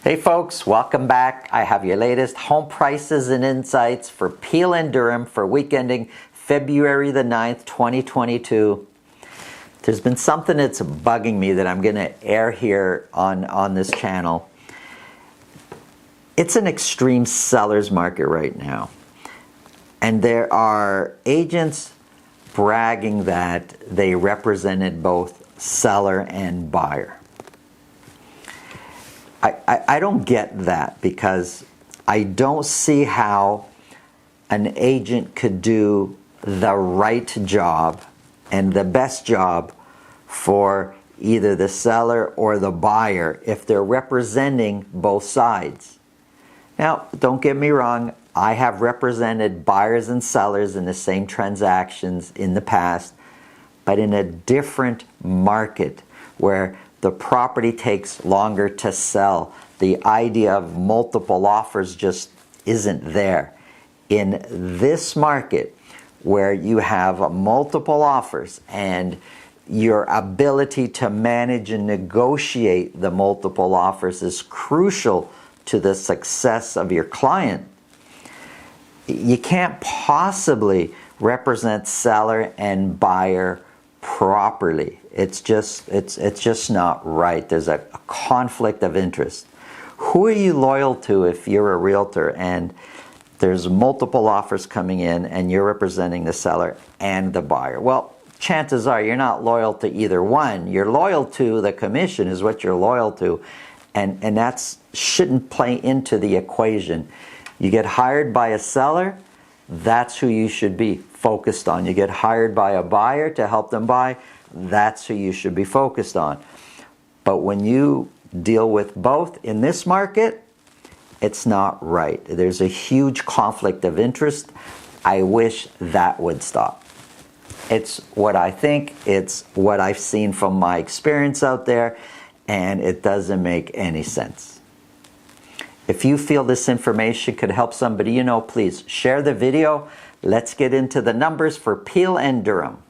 Hey folks, welcome back. I have your latest home prices and insights for Peel and Durham for week ending February the 9th, 2022. There's been something that's bugging me that I'm going to air here on this channel. It's an extreme seller's market right now. And there are agents bragging that they represented both seller and buyer. I don't get that because I don't see how an agent could do the right job and the best job for either the seller or the buyer if they're representing both sides. Now, don't get me wrong, I have represented buyers and sellers in the same transactions in the past, but in a different market where the property takes longer to sell. The idea of multiple offers just isn't there. In this market where you have multiple offers and your ability to manage and negotiate the multiple offers is crucial to the success of your client, you can't possibly represent seller and buyer properly. It's just not right. There's a conflict of interest. Who are you loyal to if you're a realtor and there's multiple offers coming in and you're representing the seller and the buyer? Well, chances are you're not loyal to either one. You're loyal to the commission is what you're loyal to, and that shouldn't play into the equation. You get hired by a seller, that's who you should be focused on. You get hired by a buyer to help them buy, that's who you should be focused on. But when you deal with both in this market, it's not right. There's a huge conflict of interest. I wish that would stop. It's what I think, it's what I've seen from my experience out there, and it doesn't make any sense. If you feel this information could help somebody you know, please share the video. Let's get into the numbers for Peel and Durham.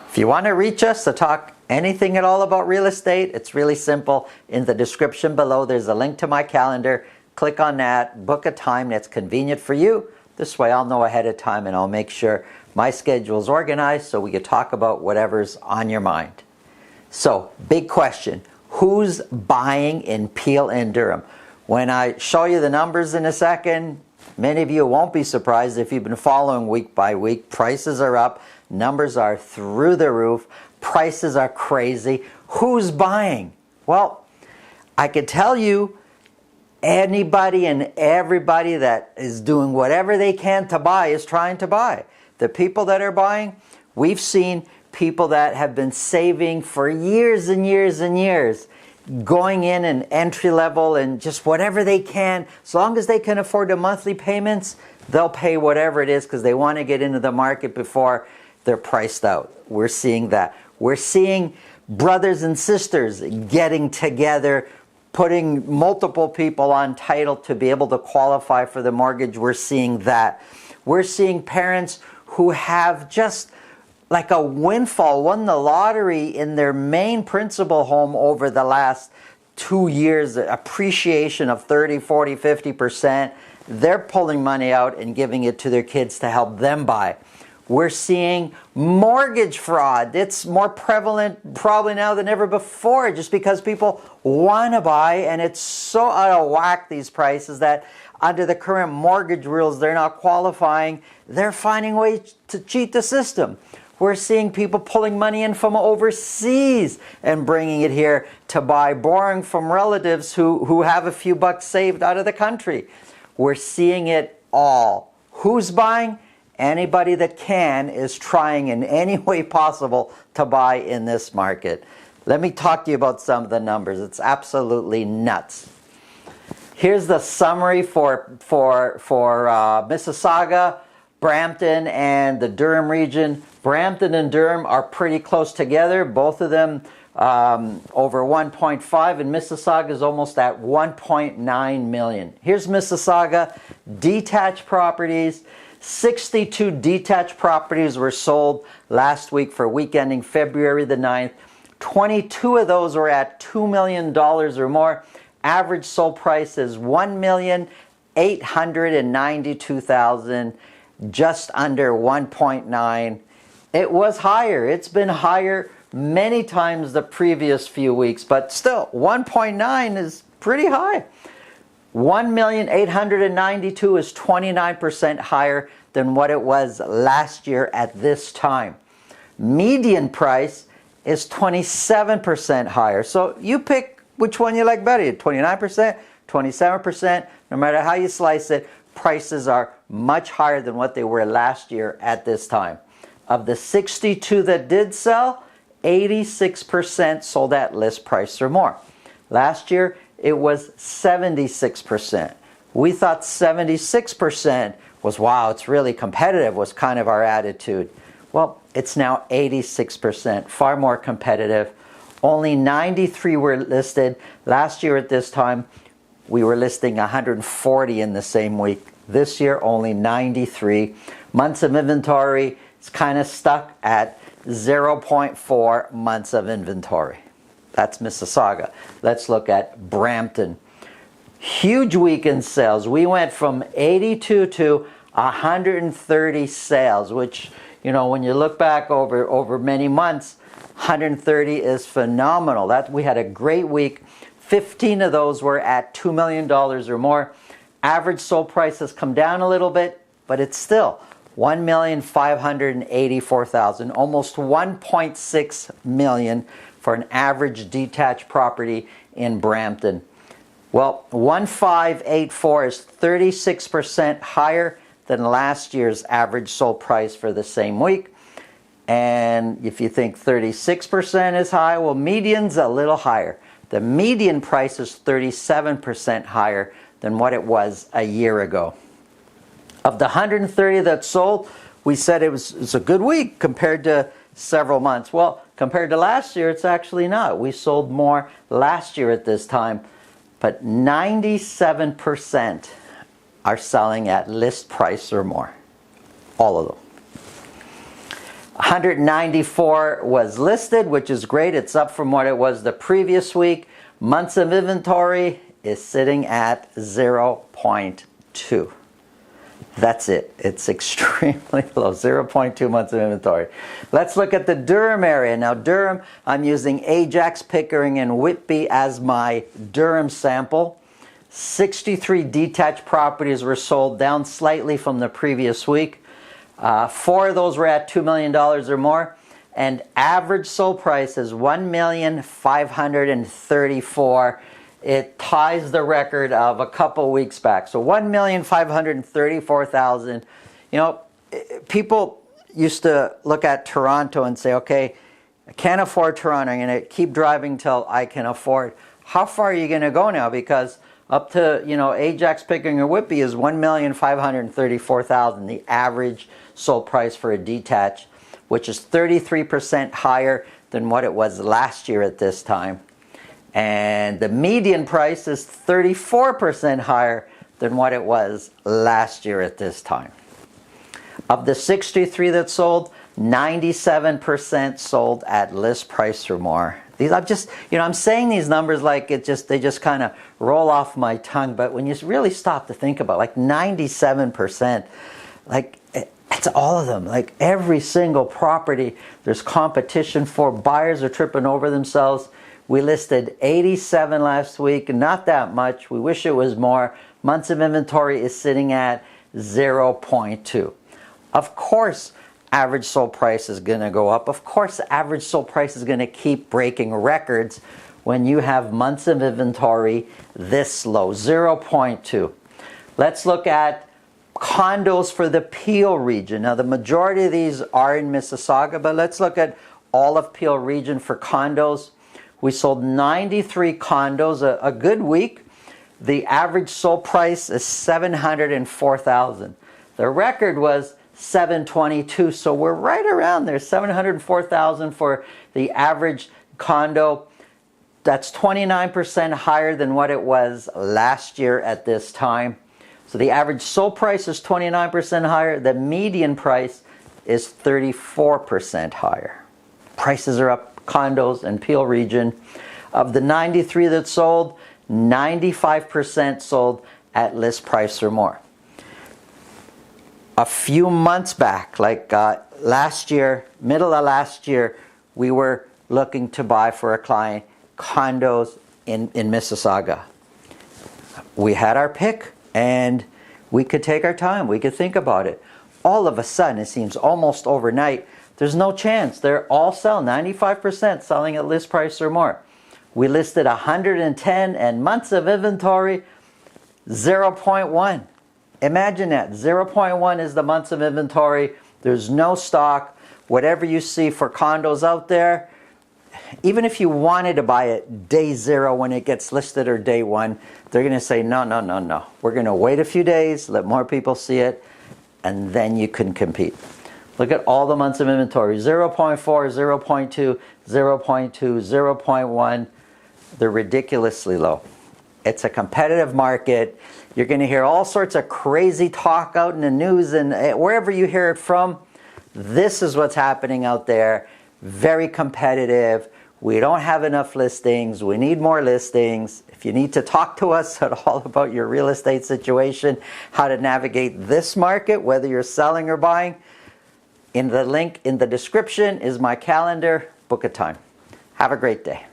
If you want to reach us to talk anything at all about real estate, it's really simple. In the description below, there's a link to my calendar. Click on that, book a time that's convenient for you. This way I'll know ahead of time and I'll make sure my schedule is organized so we can talk about whatever's on your mind. So, big question, who's buying in Peel and Durham? When I show you the numbers in a second, many of you won't be surprised if you've been following week by week. Prices are up, numbers are through the roof, prices are crazy. Who's buying? Well, I could tell you anybody and everybody that is doing whatever they can to buy is trying to buy. The people that are buying, we've seen people that have been saving for years and years and years, going in and entry level and just whatever they can. As long as they can afford the monthly payments, they'll pay whatever it is because they want to get into the market before they're priced out. We're seeing that. We're seeing brothers and sisters getting together, putting multiple people on title to be able to qualify for the mortgage. We're seeing that. We're seeing parents who have just like a windfall, won the lottery in their main principal home over the last 2 years, appreciation of 30, 40, 50%. They're pulling money out and giving it to their kids to help them buy. We're seeing mortgage fraud. It's more prevalent probably now than ever before just because people want to buy, and it's so out of whack, these prices, that under the current mortgage rules, they're not qualifying. They're finding ways to cheat the system. We're seeing people pulling money in from overseas and bringing it here to buy, borrowing from relatives who have a few bucks saved out of the country. We're seeing it all. Who's buying? Anybody that can is trying in any way possible to buy in this market. Let me talk to you about some of the numbers. It's absolutely nuts. Here's the summary for Mississauga, Brampton, and the Durham region. Brampton and Durham are pretty close together. Both of them over 1.5, and Mississauga is almost at 1.9 million. Here's Mississauga detached properties. 62 detached properties were sold last week for week ending February the 9th. 22 of those were at $2 million or more. Average sold price is $1,892,000, just under 1.9. It was higher. It's been higher many times the previous few weeks, but still 1.9 is pretty high. 1,892,000 is 29% higher than what it was last year at this time. Median price is 27% higher. So you pick which one you like better. 29%, 27%, no matter how you slice it, prices are much higher than what they were last year at this time. Of the 62 that did sell, 86% sold at list price or more. Last year, it was 76%. We thought 76% was, wow, it's really competitive, was kind of our attitude. Well, it's now 86%, far more competitive. Only 93 were listed. Last year at this time, we were listing 140 in the same week. This year, only 93. Months of inventory is kind of stuck at 0.4 months of inventory. That's Mississauga. Let's look at Brampton. Huge weekend sales. We went from 82 to 130 sales, which, you know, when you look back over many months, 130 is phenomenal. We had a great week. 15 of those were at $2 million or more. Average sold price has come down a little bit, but it's still $1,584,000, almost $1.6 million for an average detached property in Brampton. Well, 1,584 is 36% higher than last year's average sold price for the same week. And if you think 36% is high, well, median's a little higher. The median price is 37% higher than what it was a year ago. Of the 130 that sold, we said it was a good week compared to several months. Well, compared to last year, it's actually not. We sold more last year at this time, but 97% are selling at list price or more. All of them. 194 was listed, which is great. It's up from what it was the previous week. Months of inventory is sitting at 0.2. That's it. It's extremely low, 0.2 months of inventory. Let's look at the Durham area. Now Durham, I'm using Ajax, Pickering, and Whitby as my Durham sample. 63 detached properties were sold, down slightly from the previous week. 4 of those were at $2 million or more. And average sold price is $1,534,000. It ties the record of a couple weeks back. So $1,534,000. You know, people used to look at Toronto and say, okay, I can't afford Toronto. I'm going to keep driving till I can afford. How far are you going to go now? Because up to, you know, Ajax, Pickering, or Whitby is $1,534,000, the average sold price for a detached, which is 33% higher than what it was last year at this time. And the median price is 34% higher than what it was last year at this time. Of the 63 that sold, 97% sold at list price or more. These, I'm saying these numbers like they just kind of roll off my tongue, but when you really stop to think about it, like 97%, like it's all of them. Like every single property, there's competition for. Buyers are tripping over themselves. We listed 87 last week, not that much. We wish it was more. Months of inventory is sitting at 0.2. Of course, average sold price is going to go up. Of course, average sold price is going to keep breaking records when you have months of inventory this low, 0.2. Let's look at condos for the Peel region. Now, the majority of these are in Mississauga, but let's look at all of Peel region for condos. We sold 93 condos, a good week. The average sold price is $704,000. The record was $722,000, so we're right around there. $704,000 for the average condo. That's 29% higher than what it was last year at this time. So the average sold price is 29% higher. The median price is 34% higher. Prices are up, condos in Peel region. Of the 93 that sold, 95% sold at list price or more. A few months back, like last year, middle of last year, we were looking to buy for a client condos in Mississauga. We had our pick and we could take our time. We could think about it. All of a sudden, it seems almost overnight, there's no chance. They're all selling, 95% selling at list price or more. We listed 110 and months of inventory, 0.1. Imagine that, 0.1 is the months of inventory. There's no stock. Whatever you see for condos out there, even if you wanted to buy it day zero when it gets listed or day one, they're going to say, no, no, no, no. We're going to wait a few days, let more people see it, and then you can compete. Look at all the months of inventory, 0.4, 0.2, 0.2, 0.1. They're ridiculously low. It's a competitive market. You're going to hear all sorts of crazy talk out in the news and wherever you hear it from. This is what's happening out there. Very competitive. We don't have enough listings. We need more listings. If you need to talk to us at all about your real estate situation, how to navigate this market, whether you're selling or buying, in the link in the description is my calendar. Book a time. Have a great day.